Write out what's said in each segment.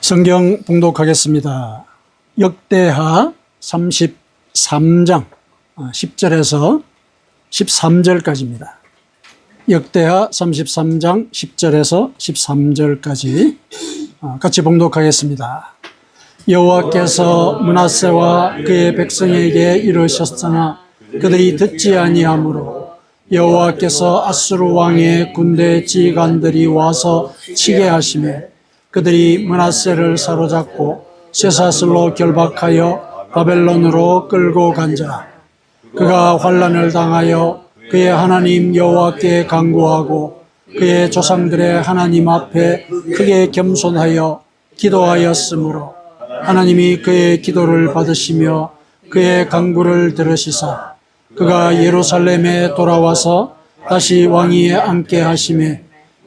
성경 봉독하겠습니다. 역대하 33장 10절에서 13절까지입니다. 역대하 33장 10절에서 13절까지 같이 봉독하겠습니다. 여호와께서 므낫세와 그의 백성에게 이르셨으나 그들이 듣지 아니하므로 여호와께서 아수르 왕의 군대 지휘관들이 와서 치게 하시매 그들이 므낫세를 사로잡고 쇠사슬로 결박하여 바벨론으로 끌고 간지라. 그가 환난을 당하여 그의 하나님 여호와께 간구하고 그의 조상들의 하나님 앞에 크게 겸손하여 기도하였으므로 하나님이 그의 기도를 받으시며 그의 간구를 들으시사 그가 예루살렘에 돌아와서 다시 왕위에 앉게 하시매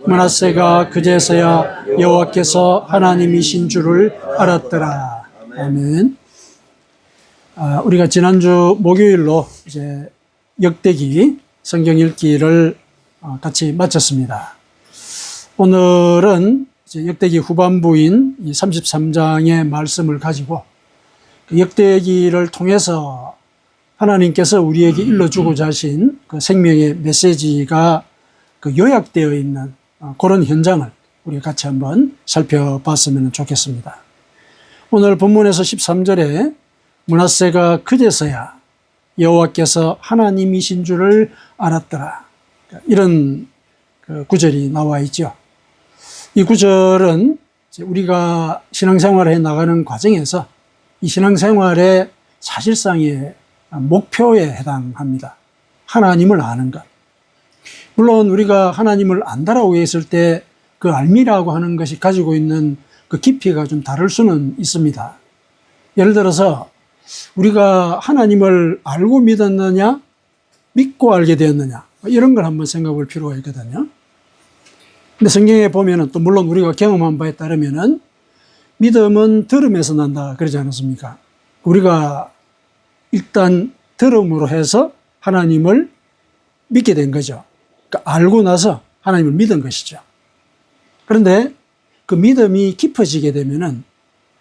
므낫세가 그제서야 여호와께서 하나님이신 줄을 알았더라. 아멘. 우리가 지난주 목요일로 이제 역대기 성경 읽기를 같이 마쳤습니다. 오늘은 이제 역대기 후반부인 이 33장의 말씀을 가지고 역대기를 통해서 하나님께서 우리에게 일러주고자 하신 그 생명의 메시지가 그 요약되어 있는 그런 현장을 우리 같이 한번 살펴봤으면 좋겠습니다. 오늘 본문에서 13절에 므낫세가 그제서야 여호와께서 하나님이신 줄을 알았더라. 이런 그 구절이 나와 있죠. 이 구절은 우리가 신앙생활을 해 나가는 과정에서 이 신앙생활의 사실상의 목표에 해당합니다. 하나님을 아는 것. 물론 우리가 하나님을 안다라고 했을 때 그 알미라고 하는 것이 가지고 있는 그 깊이가 좀 다를 수는 있습니다. 예를 들어서 우리가 하나님을 알고 믿었느냐, 믿고 알게 되었느냐, 이런 걸 한번 생각해 볼 필요가 있거든요. 근데 성경에 보면은 또 물론 우리가 경험한 바에 따르면은 믿음은 들음에서 난다 그러지 않았습니까? 우리가 일단 들음으로 해서 하나님을 믿게 된 거죠. 그러니까 알고 나서 하나님을 믿은 것이죠. 그런데 그 믿음이 깊어지게 되면은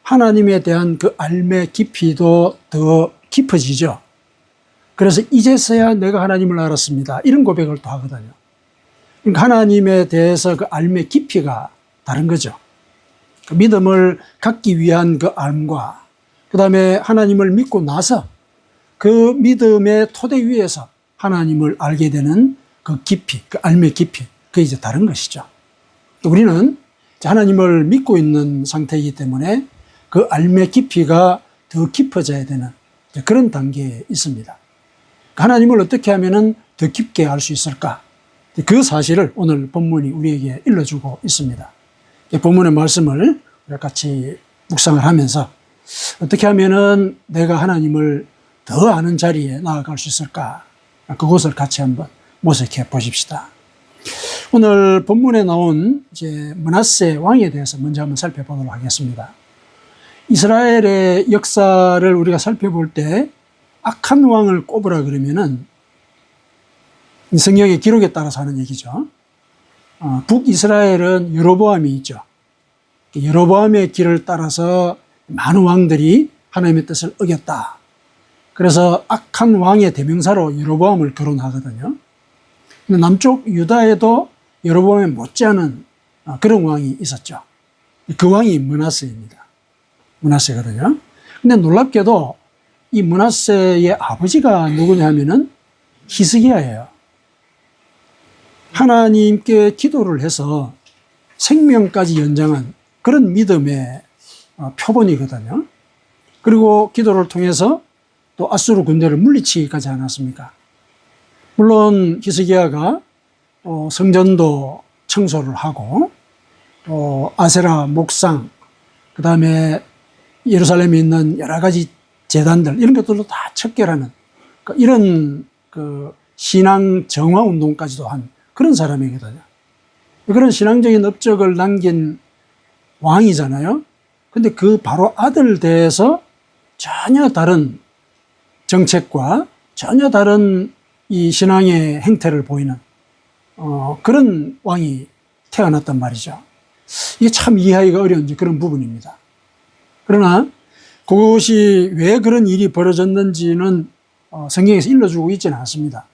하나님에 대한 그 알매 깊이도 더 깊어지죠. 그래서 이제서야 내가 하나님을 알았습니다. 이런 고백을 또 하거든요. 그러니까 하나님에 대해서 그 알매 깊이가 다른 거죠. 그 믿음을 갖기 위한 그 알과 그 다음에 하나님을 믿고 나서 그 믿음의 토대 위에서 하나님을 알게 되는 그 깊이, 그 알매 깊이, 그게 이제 다른 것이죠. 우리는 하나님을 믿고 있는 상태이기 때문에 그 알매 깊이가 더 깊어져야 되는 그런 단계에 있습니다. 하나님을 어떻게 하면 더 깊게 알 수 있을까? 그 사실을 오늘 본문이 우리에게 일러주고 있습니다. 본문의 말씀을 같이 묵상을 하면서 어떻게 하면 내가 하나님을 더 아는 자리에 나아갈 수 있을까? 그것을 같이 한번 모색해 보십시다. 오늘 본문에 나온 이제 므낫세 왕에 대해서 먼저 한번 살펴보도록 하겠습니다. 이스라엘의 역사를 우리가 살펴볼 때 악한 왕을 꼽으라 그러면은 성경의 기록에 따라서 하는 얘기죠. 북이스라엘은 여로보암이 있죠. 여로보암의 길을 따라서 많은 왕들이 하나님의 뜻을 어겼다. 그래서 악한 왕의 대명사로 여로보암을 거론하거든요. 근데 남쪽 유다에도 여로보암에 못지않은 그런 왕이 있었죠. 그 왕이 므낫세입니다. 므낫세거든요. 근데 놀랍게도 이 므낫세의 아버지가 누구냐 하면은 히스기야예요. 하나님께 기도를 해서 생명까지 연장한 그런 믿음의 표본이거든요. 그리고 기도를 통해서 또 아수르 군대를 물리치기까지 않았습니까? 물론 히스기야가 성전도 청소를 하고 또 아세라 목상, 그 다음에 예루살렘에 있는 여러 가지 제단들 이런 것들도 다 척결하는 이런 그 신앙 정화 운동까지도 한 그런 사람이거든요. 그런 신앙적인 업적을 남긴 왕이잖아요. 근데 그 바로 아들 대해서 전혀 다른 정책과 전혀 다른 이 신앙의 행태를 보이는 그런 왕이 태어났단 말이죠. 이게 참 이해하기가 어려운 그런 부분입니다. 그러나 그것이 왜 그런 일이 벌어졌는지는 성경에서 일러주고 있지는 않습니다.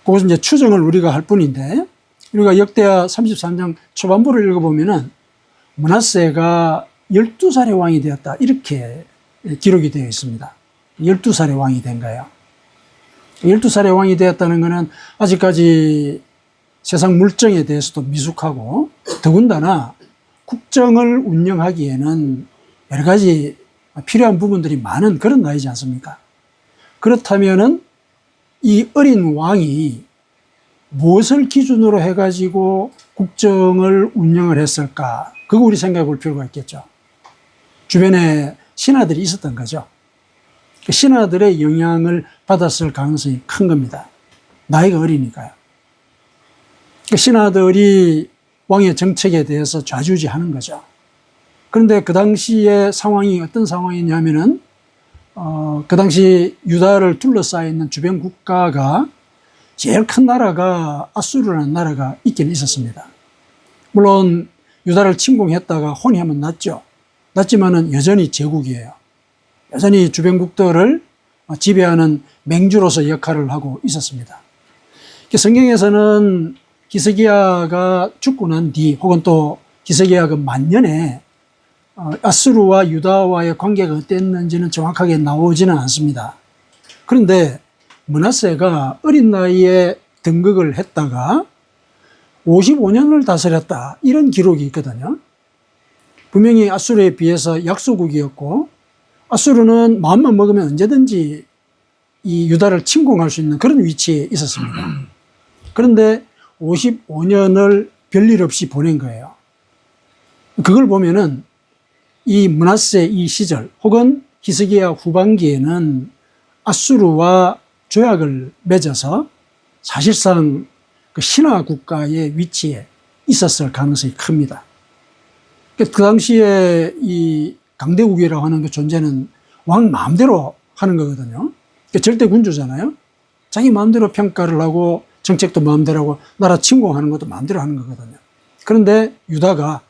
그것은 이제 추정을 우리가 할 뿐인데, 우리가 역대하 33장 초반부를 읽어보면은 므낫세가 12살의 왕이 되었다, 이렇게 기록이 되어 있습니다. 12살의 왕이 된 거예요. 12살의 왕이 되었다는 것은 아직까지 세상 물정에 대해서도 미숙하고, 더군다나 국정을 운영하기에는 여러 가지 필요한 부분들이 많은 그런 나이지 않습니까? 그렇다면은 이 어린 왕이 무엇을 기준으로 해가지고 국정을 운영을 했을까? 그거 우리 생각해 볼 필요가 있겠죠. 주변에 신하들이 있었던 거죠. 그 신하들의 영향을 받았을 가능성이 큰 겁니다. 나이가 어리니까요. 그 신하들이 왕의 정책에 대해서 좌지우지하는 거죠. 그런데 그 당시의 상황이 어떤 상황이냐면은, 그 당시 유다를 둘러싸여 있는 주변 국가가 제일 큰 나라가 아수르라는 나라가 있긴 있었습니다. 물론 유다를 침공했다가 혼이 났죠. 났지만은 여전히 제국이에요. 여전히 주변국들을 지배하는 맹주로서 역할을 하고 있었습니다. 성경에서는 히스기야가 죽고 난 뒤, 혹은 또 히스기야가 만년에 아수르와 유다와의 관계가 어땠는지는 정확하게 나오지는 않습니다. 그런데 므낫세가 어린 나이에 등극을 했다가 55년을 다스렸다, 이런 기록이 있거든요. 분명히 아수르에 비해서 약소국이었고, 아수르는 마음만 먹으면 언제든지 이 유다를 침공할 수 있는 그런 위치에 있었습니다. 그런데 55년을 별일 없이 보낸 거예요. 그걸 보면은 이 므낫세 이 시절, 혹은 히스기야 후반기에는 아수르와 조약을 맺어서 사실상 그 신하 국가의 위치에 있었을 가능성이 큽니다. 그 당시에 이 강대국이라고 하는 그 존재는 왕 마음대로 하는 거거든요. 절대 군주잖아요. 자기 마음대로 평가를 하고 정책도 마음대로 하고 나라 침공하는 것도 마음대로 하는 거거든요. 그런데 유다가,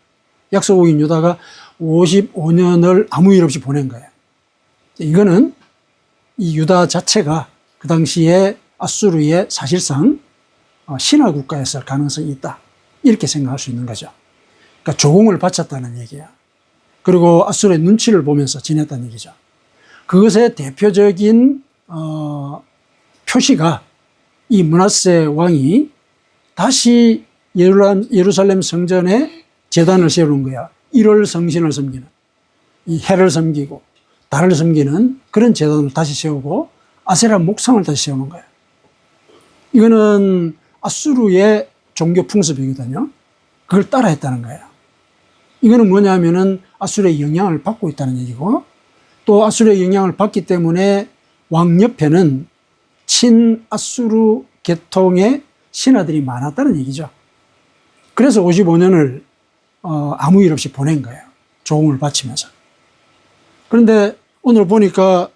약소국인 유다가 55년을 아무 일 없이 보낸 거예요. 이거는 이 유다 자체가 그 당시에 아수르의 사실상 신하 국가였을 가능성이 있다, 이렇게 생각할 수 있는 거죠. 그러니까 조공을 바쳤다는 얘기야. 그리고 아수르의 눈치를 보면서 지냈다는 얘기죠. 그것의 대표적인 표시가 이 므낫세 왕이 다시 예루살렘 성전에 제단을 세우는 거야. 일월 성신을 섬기는, 이 해를 섬기고 달을 섬기는 그런 제단을 다시 세우고 아세라 목상을 다시 세우는 거예요. 이거는 아수르의 종교 풍습이거든요. 그걸 따라 했다는 거예요. 이거는 뭐냐면은 아수르의 영향을 받고 있다는 얘기고, 또 아수르의 영향을 받기 때문에 왕 옆에는 친아수르 계통의 신하들이 많았다는 얘기죠. 그래서 55년을 아무 일 없이 보낸 거예요. 조공을 바치면서. 그런데 오늘 보니까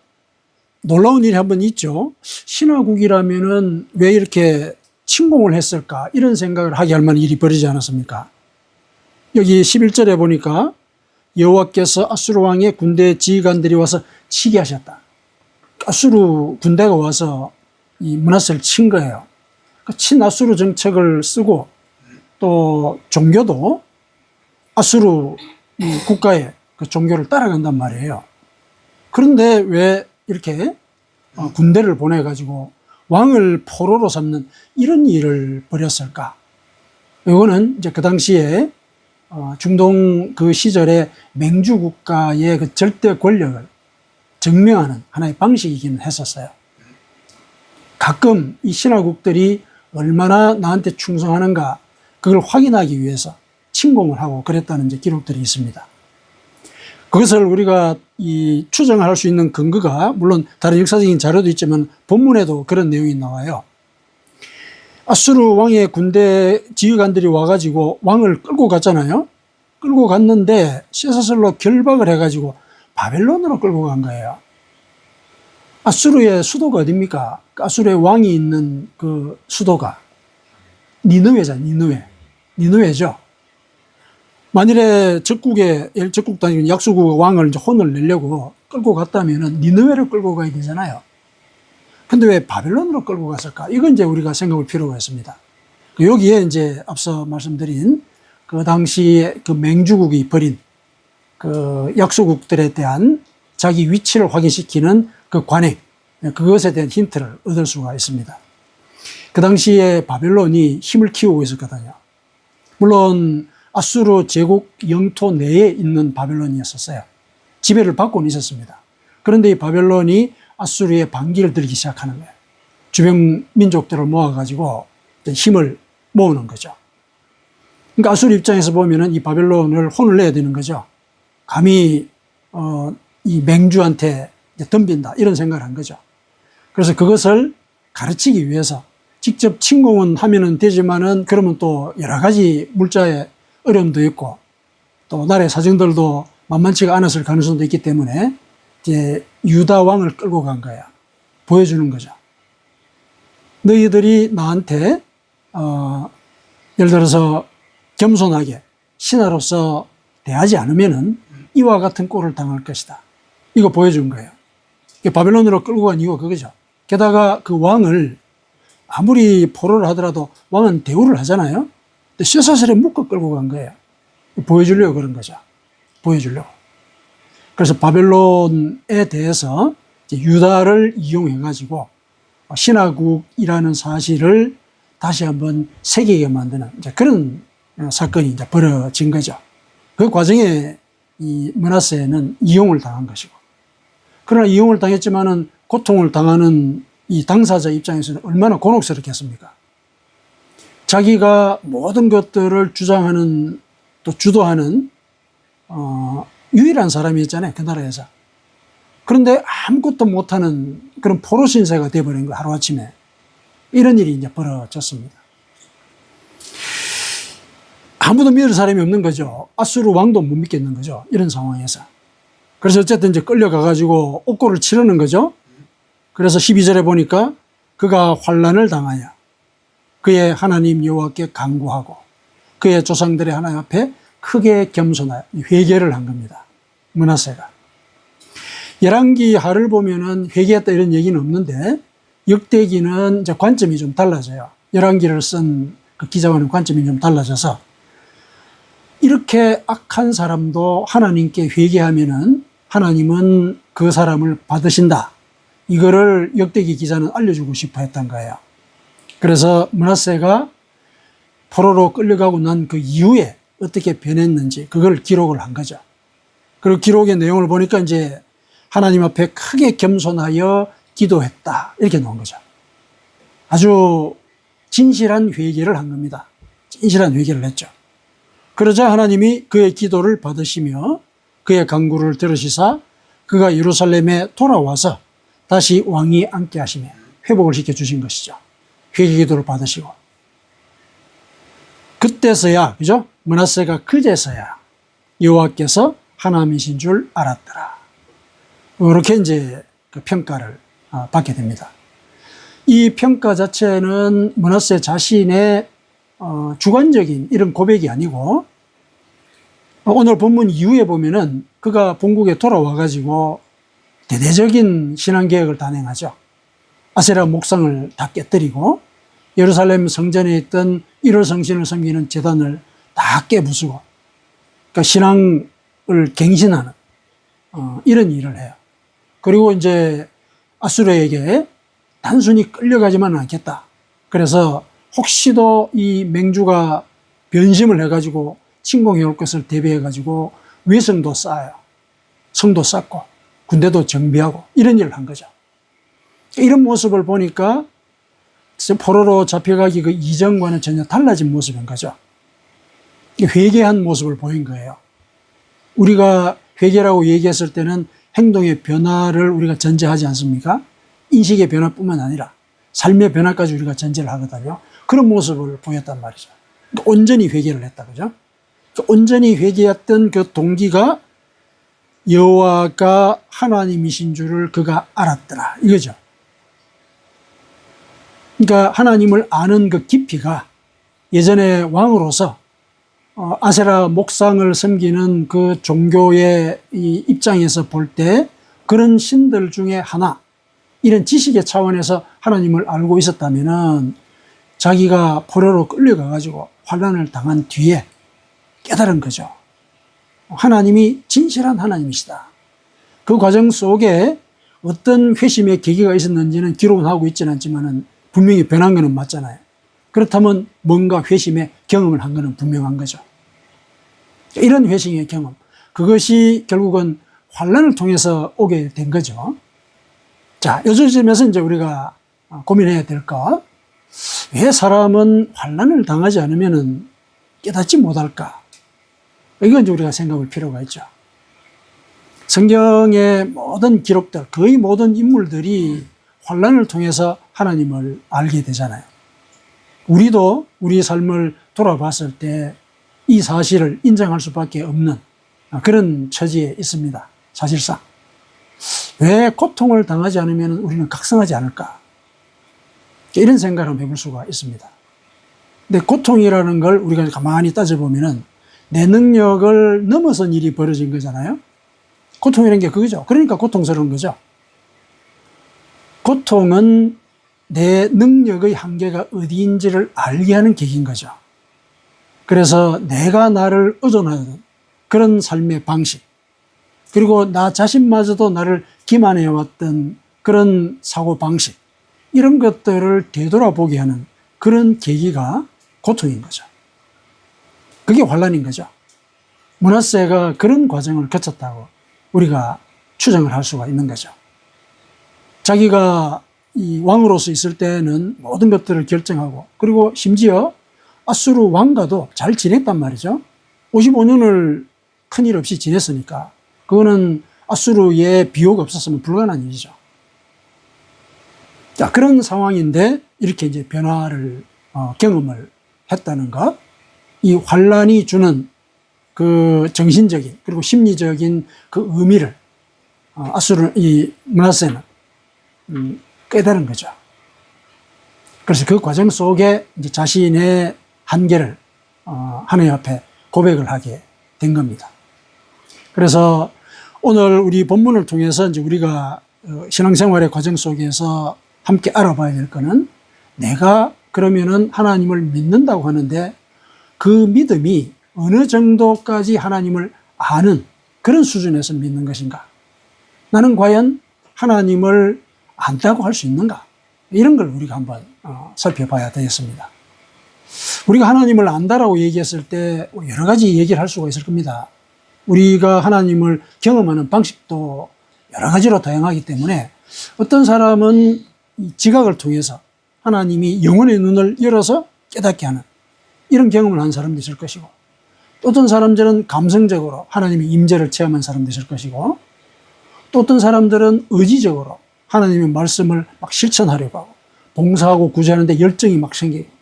놀라운 일이 한번 있죠. 신하국이라면은 왜 이렇게 침공을 했을까, 이런 생각을 하게 할 만한 일이 벌어지지 않았습니까? 여기 11절에 보니까 여호와께서 아수르 왕의 군대 지휘관들이 와서 치게 하셨다. 아수르 군대가 와서 이 므낫세를 친 거예요. 친아수르 정책을 쓰고, 또 종교도 아수르 국가의 그 종교를 따라간단 말이에요. 그런데 왜 이렇게 군대를 보내가지고 왕을 포로로 삼는 이런 일을 벌였을까? 이거는 이제 그 당시에 중동 그 시절의 맹주 국가의 그 절대 권력을 증명하는 하나의 방식이기는 했었어요. 가끔 이 신하국들이 얼마나 나한테 충성하는가, 그걸 확인하기 위해서 침공을 하고 그랬다는 이제 기록들이 있습니다. 그것을 우리가 추정할 수 있는 근거가, 물론 다른 역사적인 자료도 있지만 본문에도 그런 내용이 나와요. 아수르 왕의 군대 지휘관들이 와가지고 왕을 끌고 갔잖아요. 끌고 갔는데 쇠사슬로 결박을 해가지고 바벨론으로 끌고 간 거예요. 아수르의 수도가 어딥니까? 아수르의 왕이 있는 그 수도가 니느웨죠. 니느웨죠. 만일에 적국도 아니고 약소국 왕을 이제 혼을 내려고 끌고 갔다면은 니느웨를 끌고 가야 되잖아요. 근데 왜 바벨론으로 끌고 갔을까? 이건 이제 우리가 생각할 필요가 있습니다. 여기에 이제 앞서 말씀드린 그 당시에 그 맹주국이 벌인 그 약소국들에 대한 자기 위치를 확인시키는 그 관행, 그것에 대한 힌트를 얻을 수가 있습니다. 그 당시에 바벨론이 힘을 키우고 있었거든요. 물론 아수르 제국 영토 내에 있는 바벨론이었었어요. 지배를 받고는 있었습니다. 그런데 이 바벨론이 아수르의 반기를 들기 시작하는 거예요. 주변 민족들을 모아가지고 힘을 모으는 거죠. 그러니까 아수르 입장에서 보면은 이 바벨론을 혼을 내야 되는 거죠. 감히 이 맹주한테 덤빈다 이런 생각을 한 거죠. 그래서 그것을 가르치기 위해서 직접 침공은 하면은 되지만은 그러면 또 여러 가지 물자의 어려움도 있고 또 나라의 사정들도 만만치가 않았을 가능성도 있기 때문에 이제 유다 왕을 끌고 간 거야. 보여주는 거죠. 너희들이 나한테 예를 들어서 겸손하게 신하로서 대하지 않으면은 이와 같은 꼴을 당할 것이다. 이거 보여준 거예요. 바벨론으로 끌고 간 이유가 그거죠. 게다가 그 왕을 아무리 포로를 하더라도 왕은 대우를 하잖아요. 근데 쇠사슬에 묶어 끌고 간 거예요. 보여주려고 그런 거죠. 보여주려고. 그래서 바벨론에 대해서 유다를 이용해가지고 신하국이라는 사실을 다시 한번 새기게 만드는 그런 사건이 이제 벌어진 거죠. 그 과정에 이 므낫세는 이용을 당한 것이고, 그러나 이용을 당했지만은 고통을 당하는 이 당사자 입장에서는 얼마나 곤혹스럽겠습니까? 자기가 모든 것들을 주장하는 또 주도하는 유일한 사람이었잖아요, 그 나라에서. 그런데 아무것도 못하는 그런 포로 신세가 돼버린 거예요, 하루아침에. 이런 일이 이제 벌어졌습니다. 아무도 믿을 사람이 없는 거죠. 아수르 왕도 못 믿겠는 거죠, 이런 상황에서. 그래서 어쨌든 이제 끌려가가지고 옥고를 치르는 거죠. 그래서 12절에 보니까 그가 환난을 당하여 그의 하나님 여호와께 간구하고 그의 조상들의 하나님 앞에 크게 겸손하여 회개를 한 겁니다, 므낫세가. 열왕기 하를 보면은 회개했다 이런 얘기는 없는데 역대기는 이제 관점이 좀 달라져요. 열왕기를 쓴 그 기자와는 관점이 좀 달라져서 이렇게 악한 사람도 하나님께 회개하면은 하나님은 그 사람을 받으신다. 이거를 역대기 기자는 알려주고 싶어 했던 거예요. 그래서 므낫세가 포로로 끌려가고 난 그 이후에 어떻게 변했는지 그걸 기록을 한 거죠. 그리고 기록의 내용을 보니까 이제 하나님 앞에 크게 겸손하여 기도했다. 이렇게 나온 거죠. 아주 진실한 회개를 한 겁니다. 진실한 회개를 했죠. 그러자 하나님이 그의 기도를 받으시며 그의 간구를 들으시사 그가 예루살렘에 돌아와서 다시 왕이 앉게 하시며 회복을 시켜주신 것이죠. 회개 기도를 받으시고. 그때서야, 그죠? 므낫세가 그제서야 여호와께서 하나님이신 줄 알았더라. 이렇게 이제 그 평가를 받게 됩니다. 이 평가 자체는 므낫세 자신의 주관적인 이런 고백이 아니고 오늘 본문 이후에 보면은 그가 본국에 돌아와가지고 대대적인 신앙개혁을 단행하죠. 아세라 목상을 다 깨뜨리고 예루살렘 성전에 있던 1월 성신을 섬기는 제단을 다 깨부수고 그러니까 신앙을 갱신하는 이런 일을 해요. 그리고 이제 아수르에게 단순히 끌려가지만 않겠다. 그래서 혹시도 이 맹주가 변심을 해가지고 침공해 올 것을 대비해가지고 위성도 쌓아요. 성도 쌓고 군대도 정비하고 이런 일을 한 거죠. 이런 모습을 보니까 포로로 잡혀가기 그 이전과는 전혀 달라진 모습인 거죠. 회개한 모습을 보인 거예요. 우리가 회개라고 얘기했을 때는 행동의 변화를 우리가 전제하지 않습니까? 인식의 변화뿐만 아니라 삶의 변화까지 우리가 전제를 하거든요. 그런 모습을 보였단 말이죠. 그러니까 온전히 회개를 했다, 그죠? 그러니까 온전히 회개했던 그 동기가 여호와가 하나님이신 줄을 그가 알았더라, 이거죠. 그러니까 하나님을 아는 그 깊이가 예전에 왕으로서 아세라 목상을 섬기는 그 종교의 이 입장에서 볼 때 그런 신들 중에 하나, 이런 지식의 차원에서 하나님을 알고 있었다면은 자기가 포로로 끌려가가지고 환난을 당한 뒤에 깨달은 거죠. 하나님이 진실한 하나님이시다. 그 과정 속에 어떤 회심의 계기가 있었는지는 기록은 하고 있지는 않지만은 분명히 변한 거는 맞잖아요. 그렇다면 뭔가 회심의 경험을 한 거는 분명한 거죠. 이런 회심의 경험, 그것이 결국은 환난을 통해서 오게 된 거죠. 자, 이 점에서 이제 우리가 고민해야 될 것, 왜 사람은 환난을 당하지 않으면 깨닫지 못할까? 이건 이제 우리가 생각할 필요가 있죠. 성경의 모든 기록들, 거의 모든 인물들이 환난을 통해서 하나님을 알게 되잖아요. 우리도 우리 삶을 돌아봤을 때 이 사실을 인정할 수밖에 없는 그런 처지에 있습니다. 사실상. 왜 고통을 당하지 않으면 우리는 각성하지 않을까? 이런 생각을 한번 해볼 수가 있습니다. 근데 고통이라는 걸 우리가 가만히 따져보면은 내 능력을 넘어선 일이 벌어진 거잖아요. 고통이라는 게 그거죠. 그러니까 고통스러운 거죠. 고통은 내 능력의 한계가 어디인지를 알게 하는 계기인 거죠. 그래서 내가 나를 의존하는 그런 삶의 방식, 그리고 나 자신마저도 나를 기만해왔던 그런 사고방식, 이런 것들을 되돌아보게 하는 그런 계기가 고통인 거죠. 그게 환난인 거죠. 므낫세가 그런 과정을 거쳤다고 우리가 추정을 할 수가 있는 거죠. 자기가 이 왕으로서 있을 때는 모든 것들을 결정하고, 그리고 심지어 아수르 왕과도 잘 지냈단 말이죠. 55년을 큰일 없이 지냈으니까 그거는 아수르의 비호가 없었으면 불가능한 일이죠. 자, 그런 상황인데 이렇게 이제 변화를 경험을 했다는 것, 이 환란이 주는 그 정신적인 그리고 심리적인 그 의미를 이 므낫세는 깨달은 거죠. 그래서 그 과정 속에 이제 자신의 한계를 하나님 앞에 고백을 하게 된 겁니다. 그래서 오늘 우리 본문을 통해서 이제 우리가 신앙생활의 과정 속에서 함께 알아봐야 될 거는, 내가 그러면은 하나님을 믿는다고 하는데 그 믿음이 어느 정도까지 하나님을 아는 그런 수준에서 믿는 것인가? 나는 과연 하나님을 안다고 할 수 있는가? 이런 걸 우리가 한번 살펴봐야 되겠습니다. 우리가 하나님을 안다라고 얘기했을 때 여러 가지 얘기를 할 수가 있을 겁니다. 우리가 하나님을 경험하는 방식도 여러 가지로 다양하기 때문에 어떤 사람은 지각을 통해서 하나님이 영혼의 눈을 열어서 깨닫게 하는 이런 경험을 한 사람도 있을 것이고, 또 어떤 사람들은 감성적으로 하나님의 임재를 체험한 사람도 있을 것이고, 또 어떤 사람들은 의지적으로 하나님의 말씀을 막 실천하려고 하고 봉사하고 구제하는 데 열정이 막 생기고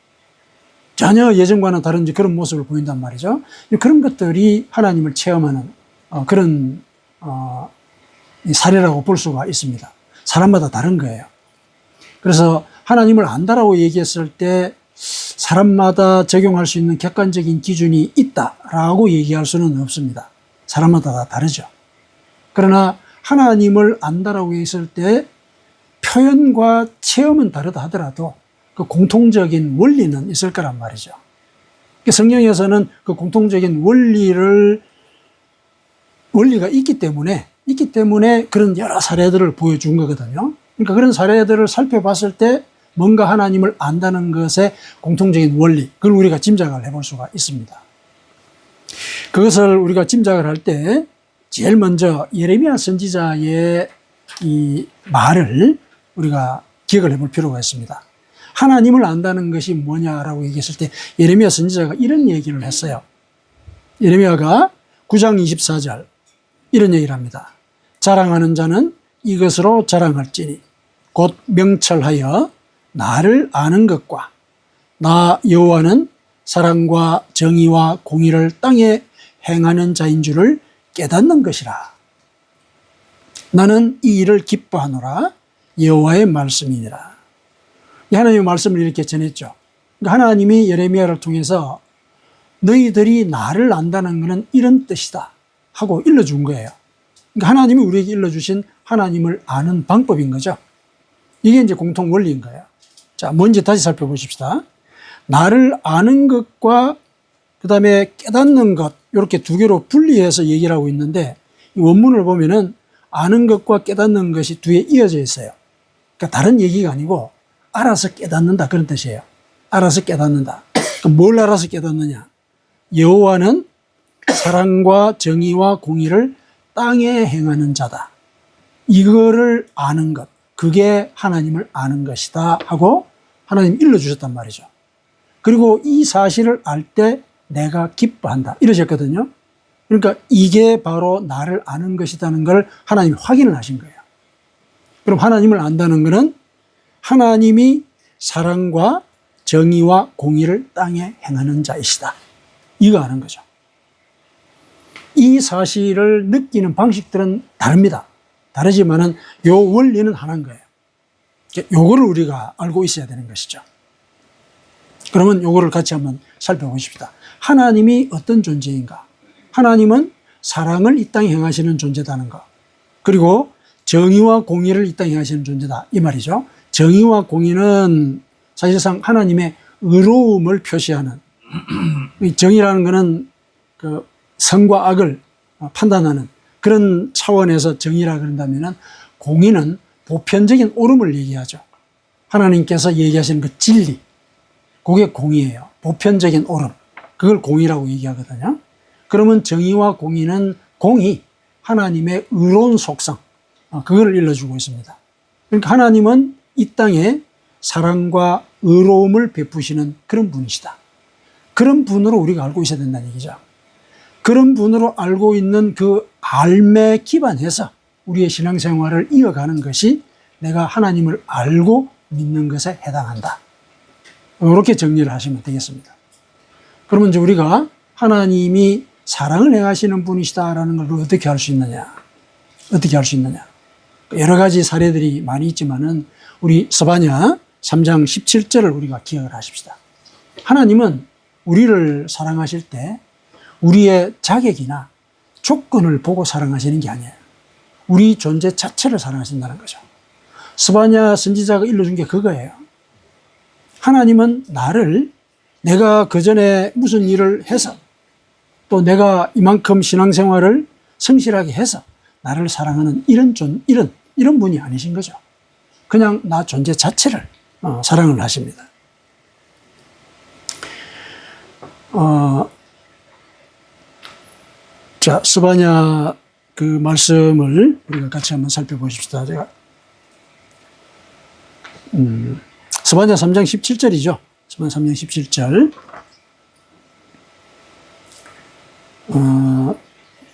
전혀 예전과는 다른 그런 모습을 보인단 말이죠. 그런 것들이 하나님을 체험하는 그런 사례라고 볼 수가 있습니다. 사람마다 다른 거예요. 그래서 하나님을 안다라고 얘기했을 때 사람마다 적용할 수 있는 객관적인 기준이 있다라고 얘기할 수는 없습니다. 사람마다 다 다르죠. 그러나 하나님을 안다라고 했을 때 표현과 체험은 다르다 하더라도 그 공통적인 원리는 있을 거란 말이죠. 성경에서는 그 공통적인 원리가 있기 때문에 그런 여러 사례들을 보여준 거거든요. 그러니까 그런 사례들을 살펴봤을 때 뭔가 하나님을 안다는 것의 공통적인 원리, 그걸 우리가 짐작을 해볼 수가 있습니다. 그것을 우리가 짐작을 할 때 제일 먼저 예레미야 선지자의 이 말을 우리가 기억을 해볼 필요가 있습니다. 하나님을 안다는 것이 뭐냐라고 얘기했을 때 예레미야 선지자가 이런 얘기를 했어요. 예레미야가 9장 24절 이런 얘기를 합니다. 자랑하는 자는 이것으로 자랑할지니 곧 명철하여 나를 아는 것과 나 여호와는 사랑과 정의와 공의를 땅에 행하는 자인 줄을 깨닫는 것이라. 나는 이 일을 기뻐하노라. 여호와의 말씀이니라. 하나님의 말씀을 이렇게 전했죠. 하나님이 예레미야를 통해서 너희들이 나를 안다는 것은 이런 뜻이다 하고 일러준 거예요. 그러니까 하나님이 우리에게 일러주신 하나님을 아는 방법인 거죠. 이게 이제 공통 원리인 거예요. 자, 먼저 다시 살펴보십시다. 나를 아는 것과 그 다음에 깨닫는 것, 이렇게 두 개로 분리해서 얘기를 하고 있는데, 이 원문을 보면은 아는 것과 깨닫는 것이 뒤에 이어져 있어요. 그러니까 다른 얘기가 아니고 알아서 깨닫는다, 그런 뜻이에요. 알아서 깨닫는다. 그럼 뭘 알아서 깨닫느냐? 여호와는 사랑과 정의와 공의를 땅에 행하는 자다. 이거를 아는 것, 그게 하나님을 아는 것이다 하고 하나님 일러주셨단 말이죠. 그리고 이 사실을 알 때 내가 기뻐한다 이러셨거든요. 그러니까 이게 바로 나를 아는 것이라는 걸 하나님이 확인을 하신 거예요. 그럼 하나님을 안다는 것은 하나님이 사랑과 정의와 공의를 땅에 행하는 자이시다. 이거 아는 거죠. 이 사실을 느끼는 방식들은 다릅니다. 다르지만은 요 원리는 하나인 거예요. 요거를 우리가 알고 있어야 되는 것이죠. 그러면 요거를 같이 한번 살펴보십시다. 하나님이 어떤 존재인가? 하나님은 사랑을 이 땅에 행하시는 존재다는 거. 그리고 정의와 공의를 이 땅에 행하시는 존재다. 이 말이죠. 정의와 공의는 사실상 하나님의 의로움을 표시하는, 정의라는 것은 그 선과 악을 판단하는 그런 차원에서 정의라 그런다면은, 공의는 보편적인 옳음을 얘기하죠. 하나님께서 얘기하시는 그 진리, 그게 공의예요. 보편적인 옳음, 그걸 공의라고 얘기하거든요. 그러면 정의와 공의는 공의, 하나님의 의로운 속성, 그걸 일러주고 있습니다. 그러니까 하나님은 이 땅에 사랑과 의로움을 베푸시는 그런 분이시다. 그런 분으로 우리가 알고 있어야 된다는 얘기죠. 그런 분으로 알고 있는 그 알매 기반해서 우리의 신앙생활을 이어가는 것이 내가 하나님을 알고 믿는 것에 해당한다. 이렇게 정리를 하시면 되겠습니다. 그러면 이제 우리가 하나님이 사랑을 행하시는 분이시다라는 걸 어떻게 알 수 있느냐? 어떻게 알 수 있느냐? 여러 가지 사례들이 많이 있지만은 우리 스바냐 3장 17절을 우리가 기억을 하십시다. 하나님은 우리를 사랑하실 때 우리의 자격이나 조건을 보고 사랑하시는 게 아니에요. 우리 존재 자체를 사랑하신다는 거죠. 스바냐 선지자가 일러준 게 그거예요. 하나님은 나를 내가 그전에 무슨 일을 해서 또 내가 이만큼 신앙생활을 성실하게 해서 나를 사랑하는 이런 분이 아니신 거죠. 그냥 나 존재 자체를 사랑을 하십니다. 자, 스바냐 그 말씀을 우리가 같이 한번 살펴보십시다. 제가 스바냐 3장 17절이죠. 스바냐 3장 17절.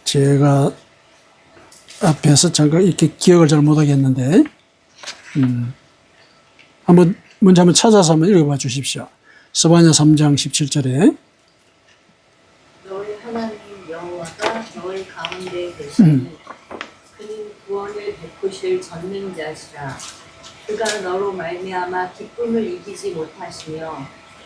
제가 앞에서 잠깐 이렇게 기억을 잘 못하겠는데, 먼저 한번 찾아서 한번 읽어봐 주십시오. 스바냐 3장 17절에 너희 하나님 여호와가 너희 가운데 계시니 그는 구원을 베푸실 전능자시라. 그가 너로 말미암아 기쁨을 이기지 못하시며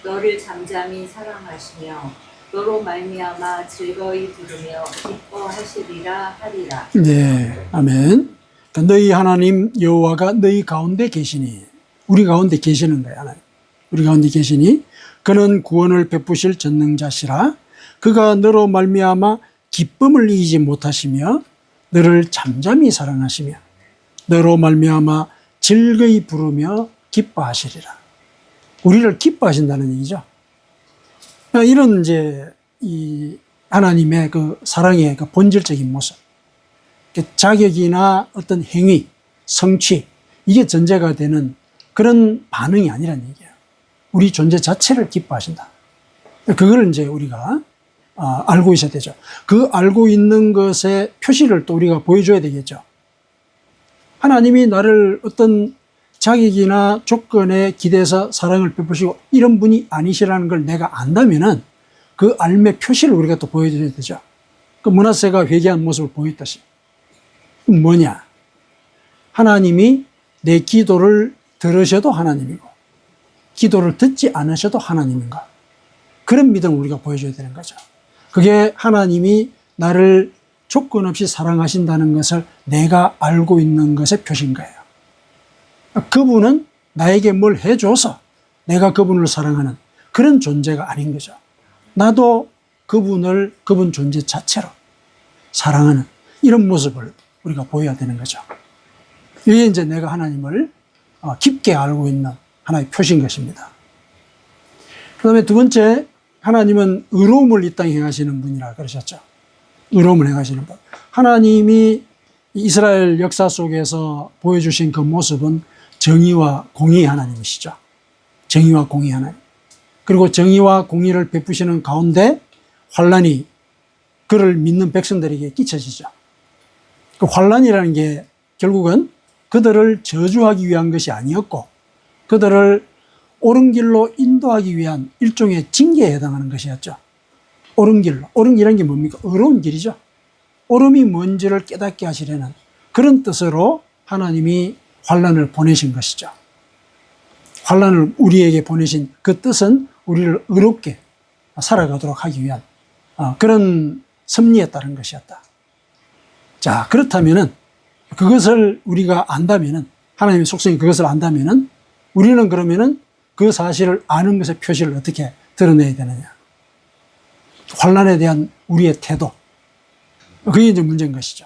너를 잠잠히 사랑하시며 너로 말미암아 즐거이 부르며 기뻐하시리라 하리라. 네, 아멘. 그러니까 너희 하나님 여호와가 너희 가운데 계시니, 우리 가운데 계시는 거예요. 하나님. 우리 가운데 계시니 그는 구원을 베푸실 전능자시라. 그가 너로 말미암아 기쁨을 이기지 못하시며 너를 잠잠히 사랑하시며 너로 말미암아 즐거이 부르며 기뻐하시리라. 우리를 기뻐하신다는 얘기죠. 이런 이제 이 하나님의 그 사랑의 그 본질적인 모습, 자격이나 어떤 행위, 성취, 이게 전제가 되는 그런 반응이 아니란 얘기예요. 우리 존재 자체를 기뻐하신다. 그걸 이제 우리가 알고 있어야 되죠. 그 알고 있는 것의 표시를 또 우리가 보여줘야 되겠죠. 하나님이 나를 어떤 자격이나 조건에 기대서 사랑을 베푸시고 이런 분이 아니시라는 걸 내가 안다면은 그 알매 표시를 우리가 또 보여줘야 되죠. 그 므낫세가 회개한 모습을 보였다시. 뭐냐? 하나님이 내 기도를 들으셔도 하나님이고 기도를 듣지 않으셔도 하나님인가? 그런 믿음을 우리가 보여줘야 되는 거죠. 그게 하나님이 나를 조건 없이 사랑하신다는 것을 내가 알고 있는 것의 표시인 거예요. 그분은 나에게 뭘 해줘서 내가 그분을 사랑하는 그런 존재가 아닌 거죠. 나도 그분 존재 자체로 사랑하는 이런 모습을 우리가 보여야 되는 거죠. 이게 이제 내가 하나님을 깊게 알고 있는 하나의 표시인 것입니다. 그 다음에 두 번째, 하나님은 의로움을 이 땅에 행하시는 분이라 그러셨죠. 의로움을 행하시는 분. 하나님이 이스라엘 역사 속에서 보여주신 그 모습은 정의와 공의의 하나님이시죠. 정의와 공의의 하나님. 그리고 정의와 공의를 베푸시는 가운데 환란이 그를 믿는 백성들에게 끼쳐지죠. 그 환란이라는 게 결국은 그들을 저주하기 위한 것이 아니었고 그들을 옳은 길로 인도하기 위한 일종의 징계에 해당하는 것이었죠. 옳은 길로. 옳은 길이라는 게 뭡니까? 의로운 길이죠. 옳음이 뭔지를 깨닫게 하시려는 그런 뜻으로 하나님이 환란을 보내신 것이죠. 환란을 우리에게 보내신 그 뜻은 우리를 의롭게 살아가도록 하기 위한 그런 섭리에 따른 것이었다. 자, 그렇다면은 그것을 우리가 안다면은 하나님의 속성이 그것을 안다면은 우리는 그러면은 그 사실을 아는 것의 표시를 어떻게 드러내야 되느냐. 환란에 대한 우리의 태도. 그게 이제 문제인 것이죠.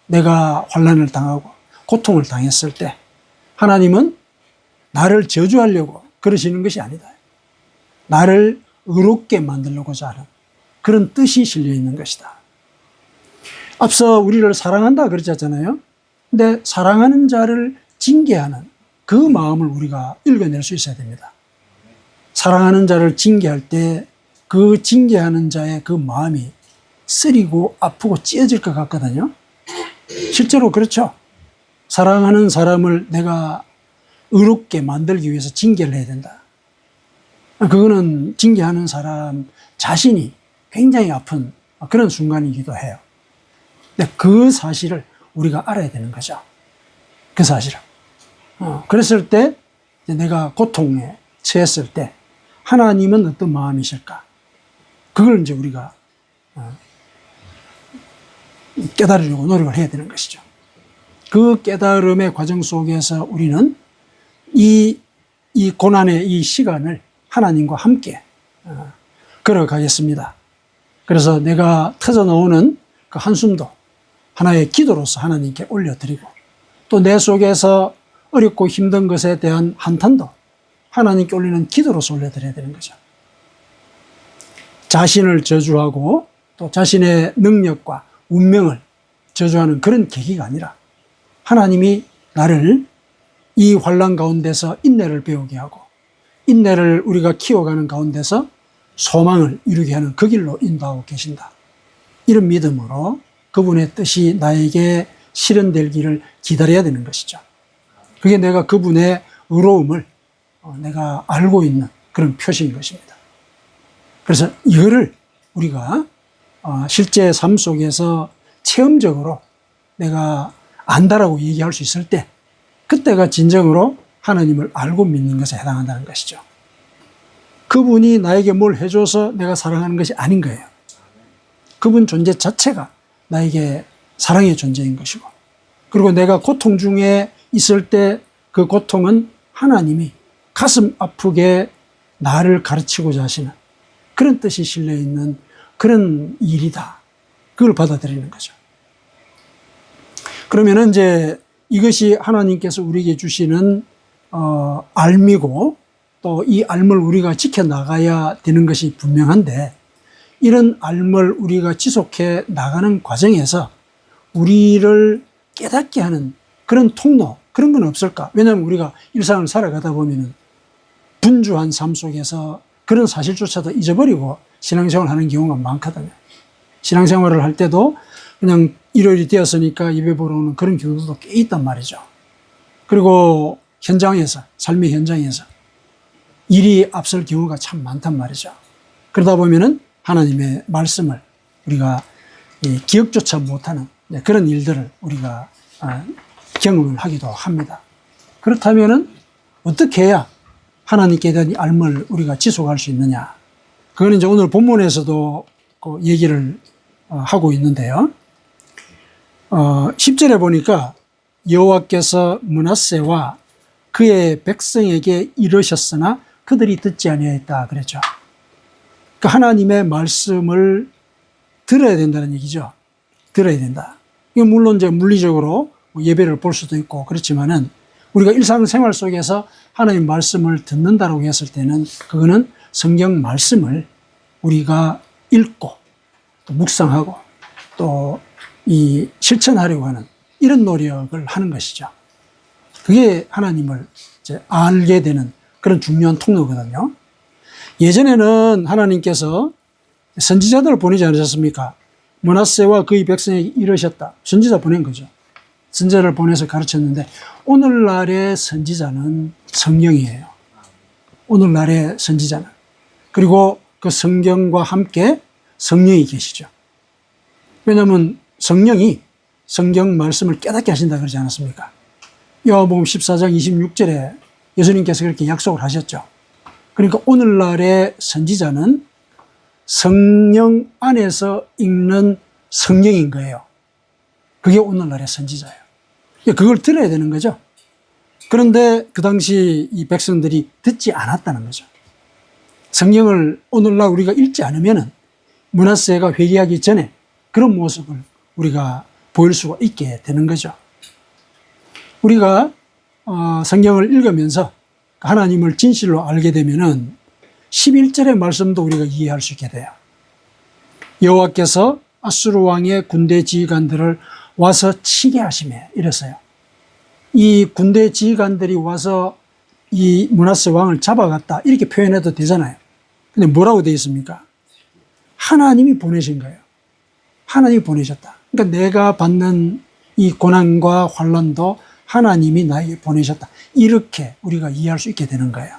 내가 환란을 당하고 고통을 당했을 때 하나님은 나를 저주하려고 그러시는 것이 아니다. 나를 의롭게 만들려고자 하는 그런 뜻이 실려 있는 것이다. 앞서 우리를 사랑한다 그러셨잖아요. 근데 사랑하는 자를 징계하는 그 마음을 우리가 읽어낼 수 있어야 됩니다. 사랑하는 자를 징계할 때 그 징계하는 자의 그 마음이 쓰리고 아프고 찢어질 것 같거든요. 실제로 그렇죠. 사랑하는 사람을 내가 의롭게 만들기 위해서 징계를 해야 된다. 그거는 징계하는 사람 자신이 굉장히 아픈 그런 순간이기도 해요. 근데 그 사실을 우리가 알아야 되는 거죠. 그 사실을. 그랬을 때 내가 고통에 처했을 때 하나님은 어떤 마음이실까? 그걸 이제 우리가 깨달으려고 노력을 해야 되는 것이죠. 그 깨달음의 과정 속에서 우리는 이 고난의 이 시간을 하나님과 함께 걸어가겠습니다. 그래서 내가 터져나오는 그 한숨도 하나의 기도로서 하나님께 올려드리고 또 내 속에서 어렵고 힘든 것에 대한 한탄도 하나님께 올리는 기도로서 올려드려야 되는 거죠. 자신을 저주하고 또 자신의 능력과 운명을 저주하는 그런 계기가 아니라 하나님이 나를 이 환난 가운데서 인내를 배우게 하고 인내를 우리가 키워가는 가운데서 소망을 이루게 하는 그 길로 인도하고 계신다. 이런 믿음으로 그분의 뜻이 나에게 실현되기를 기다려야 되는 것이죠. 그게 내가 그분의 의로움을 내가 알고 있는 그런 표시인 것입니다. 그래서 이거를 우리가 실제 삶 속에서 체험적으로 내가 안다라고 얘기할 수 있을 때 그때가 진정으로 하나님을 알고 믿는 것에 해당한다는 것이죠. 그분이 나에게 뭘 해줘서 내가 사랑하는 것이 아닌 거예요. 그분 존재 자체가 나에게 사랑의 존재인 것이고 그리고 내가 고통 중에 있을 때 그 고통은 하나님이 가슴 아프게 나를 가르치고자 하시는 그런 뜻이 실려 있는 그런 일이다. 그걸 받아들이는 거죠. 그러면은 이제 이것이 하나님께서 우리에게 주시는 알미고 또 이 알을 우리가 지켜나가야 되는 것이 분명한데 이런 알을 우리가 지속해 나가는 과정에서 우리를 깨닫게 하는 그런 통로 그런 건 없을까? 왜냐하면 우리가 일상을 살아가다 보면은 분주한 삶 속에서 그런 사실조차도 잊어버리고 신앙생활을 하는 경우가 많거든요. 신앙생활을 할 때도 그냥 일요일이 되었으니까 예배 보러 오는 그런 경우도 꽤 있단 말이죠. 그리고 현장에서, 삶의 현장에서 일이 앞설 경우가 참 많단 말이죠. 그러다 보면은 하나님의 말씀을 우리가 기억조차 못하는 그런 일들을 우리가 경험을 하기도 합니다. 그렇다면은 어떻게 해야 하나님께 대한 이 알을 우리가 지속할 수 있느냐? 그거는 이제 오늘 본문에서도 그 얘기를 하고 있는데요. 10절에 보니까 여호와께서 므낫세와 그의 백성에게 이르셨으나 그들이 듣지 아니하였다 그랬죠. 그러니까 하나님의 말씀을 들어야 된다는 얘기죠. 들어야 된다. 이건 물론 이제 물리적으로 예배를 볼 수도 있고 그렇지만은 우리가 일상생활 속에서 하나님 말씀을 듣는다라고 했을 때는 그거는 성경 말씀을 우리가 읽고 또 묵상하고 또 이 실천하려고 하는 이런 노력을 하는 것이죠. 그게 하나님을 이제 알게 되는 그런 중요한 통로거든요. 예전에는 하나님께서 선지자들을 보내지 않으셨습니까? 므낫세와 그의 백성에게 이르셨다. 선지자 보낸 거죠. 선지자를 보내서 가르쳤는데 오늘날의 선지자는 성령이에요. 오늘날의 선지자는. 그리고 그 성경과 함께 성령이 계시죠. 왜냐하면 성령이 성경 말씀을 깨닫게 하신다 그러지 않았습니까? 요한복음 14장 26절에 예수님께서 그렇게 약속을 하셨죠. 그러니까 오늘날의 선지자는 성령 안에서 읽는 성령인 거예요. 그게 오늘날의 선지자예요. 그걸 들어야 되는 거죠. 그런데 그 당시 이 백성들이 듣지 않았다는 거죠. 성경을 오늘날 우리가 읽지 않으면은 므낫세가 회개하기 전에 그런 모습을 우리가 보일 수가 있게 되는 거죠. 우리가 성경을 읽으면서 하나님을 진실로 알게 되면은 11절의 말씀도 우리가 이해할 수 있게 돼요. 여호와께서 아수르 왕의 군대 지휘관들을 와서 치게 하시매 이랬어요. 이 군대 지휘관들이 와서 이 므낫세 왕을 잡아갔다 이렇게 표현해도 되잖아요. 근데 뭐라고 되어 있습니까? 하나님이 보내신 거예요. 하나님이 보내셨다. 그러니까 내가 받는 이 고난과 환난도 하나님이 나에게 보내셨다. 이렇게 우리가 이해할 수 있게 되는 거예요.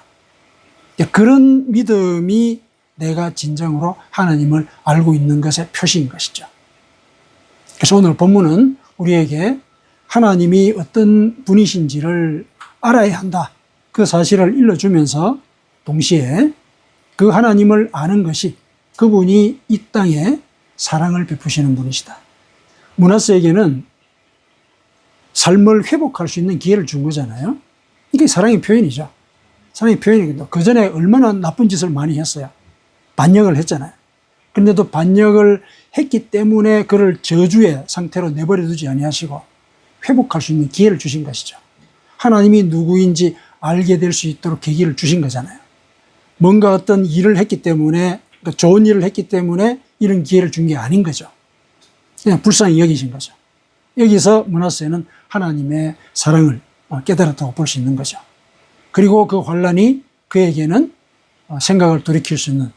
그런 믿음이 내가 진정으로 하나님을 알고 있는 것의 표시인 것이죠. 그래서 오늘 본문은 우리에게 하나님이 어떤 분이신지를 알아야 한다. 그 사실을 일러주면서 동시에 그 하나님을 아는 것이 그분이 이 땅에 사랑을 베푸시는 분이시다. 므낫세에게는 삶을 회복할 수 있는 기회를 준 거잖아요. 이게 사랑의 표현이죠. 사랑의 표현이거든요. 그 전에 얼마나 나쁜 짓을 많이 했어요. 반역을 했잖아요. 그런데도 반역을 했기 때문에 그를 저주의 상태로 내버려 두지 아니하시고 회복할 수 있는 기회를 주신 것이죠. 하나님이 누구인지 알게 될 수 있도록 계기를 주신 거잖아요. 뭔가 어떤 일을 했기 때문에, 그러니까 좋은 일을 했기 때문에 이런 기회를 준 게 아닌 거죠. 그냥 불쌍히 여기신 거죠. 여기서 므낫세는 하나님의 사랑을 깨달았다고 볼 수 있는 거죠. 그리고 그 환란이 그에게는 생각을 돌이킬 수 있는,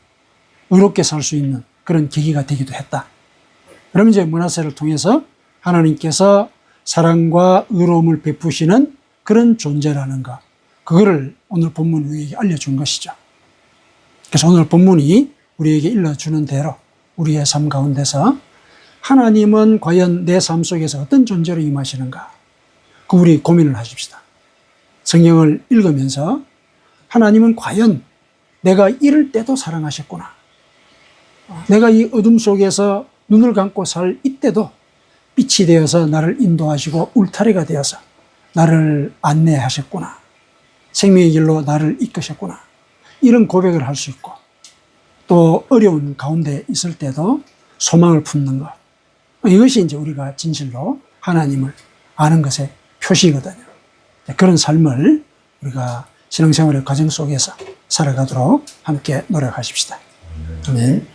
의롭게 살 수 있는 그런 계기가 되기도 했다. 그럼 이제 므낫세를 통해서 하나님께서 사랑과 의로움을 베푸시는 그런 존재라는 것, 그거를 오늘 본문 우리에게 알려준 것이죠. 그래서 오늘 본문이 우리에게 일러주는 대로 우리의 삶 가운데서 하나님은 과연 내 삶 속에서 어떤 존재로 임하시는가, 그 우리 고민을 하십시다. 성경을 읽으면서 하나님은 과연 내가 이럴 때도 사랑하셨구나, 내가 이 어둠 속에서 눈을 감고 살 이때도 빛이 되어서 나를 인도하시고 울타리가 되어서 나를 안내하셨구나, 생명의 길로 나를 이끄셨구나, 이런 고백을 할 수 있고, 또 어려운 가운데 있을 때도 소망을 품는 것, 이것이 이제 우리가 진실로 하나님을 아는 것의 표시거든요. 그런 삶을 우리가 신앙생활의 과정 속에서 살아가도록 함께 노력하십시다. 아멘.